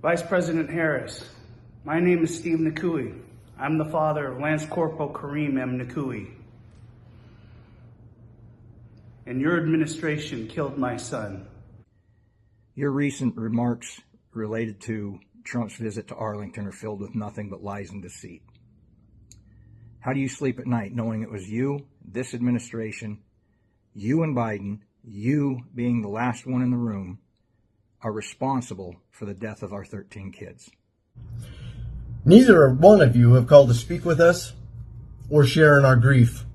Vice President Harris, my name is Steve Nakui. I'm the father of Lance Corporal Kareem M. Nakui. And your administration killed my son. Your recent remarks related to Trump's visit to Arlington are filled with nothing but lies and deceit. How do you sleep at night knowing it was you, this administration, you and Biden, you being the last one in the room, are responsible for the death of our 13 kids? Neither one of you have called to speak with us or share in our grief.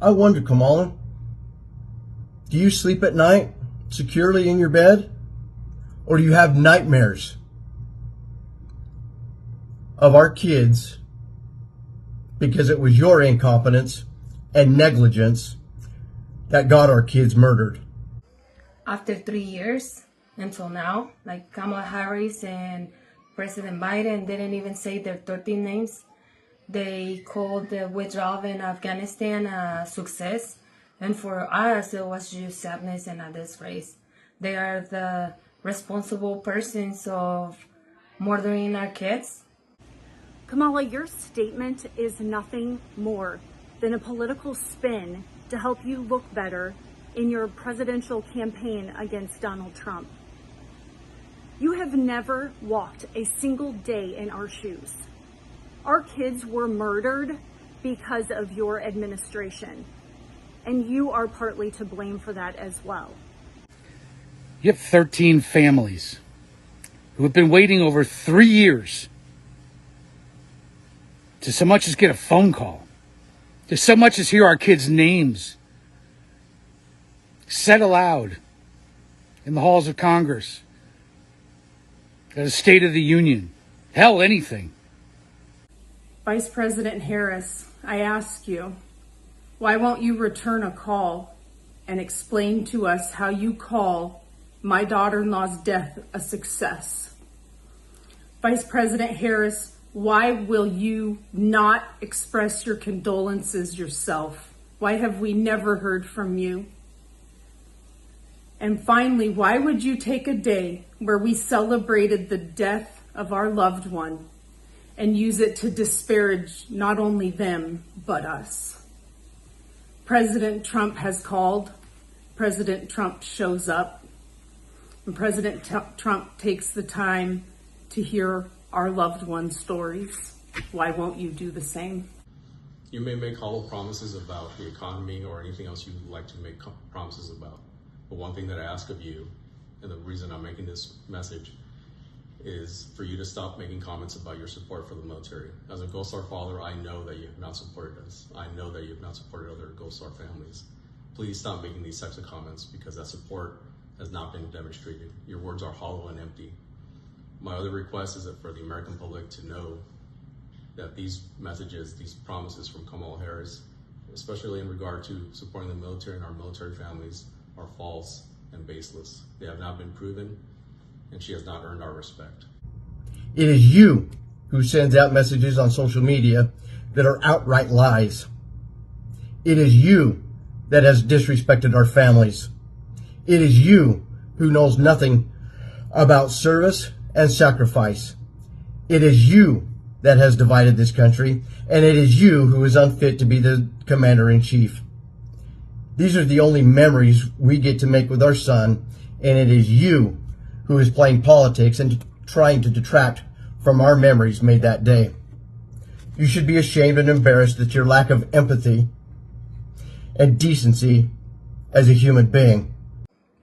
I wonder, Kamala, do you sleep at night securely in your bed? Or do you have nightmares of our kids because it was your incompetence and negligence that got our kids murdered? After 3 years until now, like Kamala Harris and President Biden didn't even say their 13 names. They called the withdrawal in Afghanistan a success. And for us, it was just sadness and a disgrace. They are the responsible persons of murdering our kids. Kamala, your statement is nothing more than a political spin to help you look better in your presidential campaign against Donald Trump. You have never walked a single day in our shoes. Our kids were murdered because of your administration, and you are partly to blame for that as well. You have 13 families who have been waiting over 3 years to so much as get a phone call, to so much as hear our kids' names said aloud in the halls of Congress, at a State of the Union, hell, anything. Vice President Harris, I ask you, why won't you return a call and explain to us how you call my daughter-in-law's death a success? Vice President Harris, why will you not express your condolences yourself? Why have we never heard from you? And finally, why would you take a day where we celebrated the death of our loved one and use it to disparage not only them, but us? President Trump has called, President Trump shows up, and President Trump takes the time to hear our loved ones' stories. Why won't you do the same? You may make hollow promises about the economy or anything else you would like to make promises about. But one thing that I ask of you, and the reason I'm making this message, is for you to stop making comments about your support for the military. As a Gold Star father, I know that you have not supported us. I know that you have not supported other Gold Star families. Please stop making these types of comments because that support has not been demonstrated. Your words are hollow and empty. My other request is that for the American public to know that these messages, these promises from Kamala Harris, especially in regard to supporting the military and our military families, are false and baseless. They have not been proven, and she has not earned our respect. It is you who sends out messages on social media that are outright lies. It is you that has disrespected our families. It is you who knows nothing about service and sacrifice. It is you that has divided this country, and it is you who is unfit to be the commander-in-chief. These are the only memories we get to make with our son, and it is you who is playing politics and trying to detract from our memories made that day. You should be ashamed and embarrassed at your lack of empathy and decency as a human being.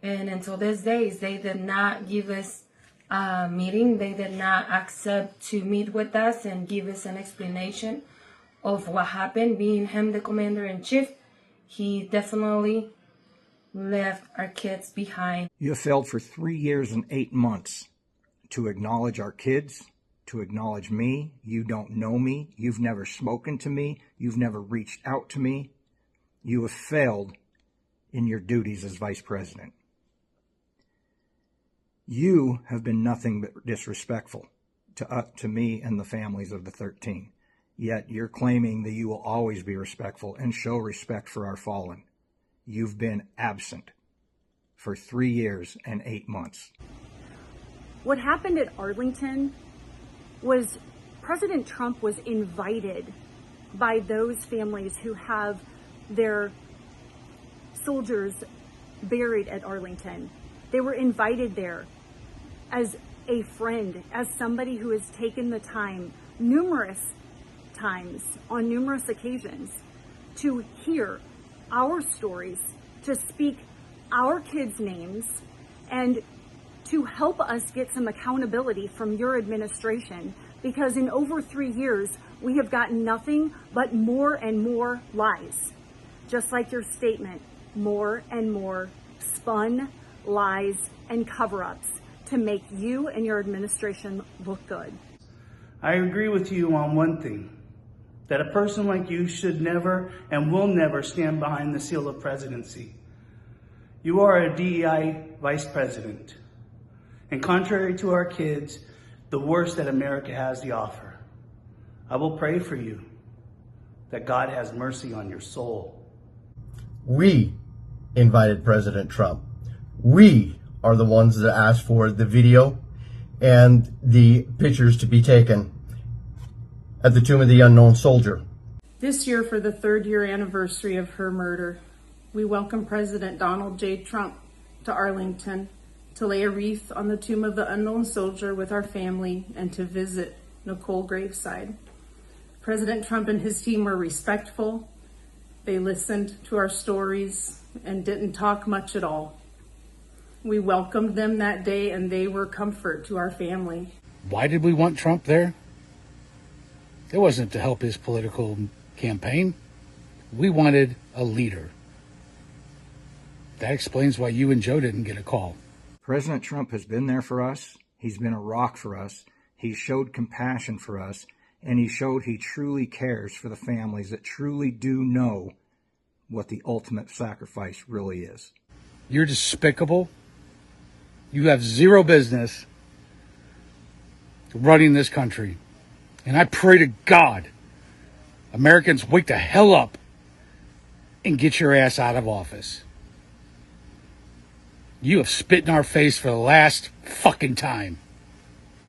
And until these days, they did not give us a meeting. They did not accept to meet with us and give us an explanation of what happened. Being him the commander-in-chief, he definitely left our kids behind. You have failed for 3 years and 8 months to acknowledge our kids, to acknowledge me. You don't know me. You've never spoken to me. You've never reached out to me. You have failed in your duties as vice president. You have been nothing but disrespectful to me and the families of the 13. Yet you're claiming that you will always be respectful and show respect for our fallen. You've been absent for 3 years and 8 months. What happened at Arlington was President Trump was invited by those families who have their soldiers buried at Arlington. They were invited there as a friend, as somebody who has taken the time numerous times on numerous occasions to hear our stories, to speak our kids' names, and to help us get some accountability from your administration, because in over 3 years, we have gotten nothing but more and more lies. Just like your statement, more and more spun lies and cover-ups to make you and your administration look good. I agree with you on one thing, that a person like you should never and will never stand behind the seal of presidency. You are a DEI vice president, and contrary to our kids, the worst that America has to offer. I will pray for you, that God has mercy on your soul. We invited President Trump. We are the ones that asked for the video and the pictures to be taken at the tomb of the unknown soldier. This year, for the 3rd year anniversary of her murder, we welcome President Donald J. Trump to Arlington to lay a wreath on the tomb of the unknown soldier with our family and to visit Nicole graveside. President Trump and his team were respectful. They listened to our stories and didn't talk much at all. We welcomed them that day, and they were comfort to our family. Why did we want Trump there? It wasn't to help his political campaign. We wanted a leader. That explains why you and Joe didn't get a call. President Trump has been there for us. He's been a rock for us. He showed compassion for us, and he showed he truly cares for the families that truly do know what the ultimate sacrifice really is. You're despicable. You have zero business running this country. And I pray to God, Americans, wake the hell up and get your ass out of office. You have spit in our face for the last fucking time.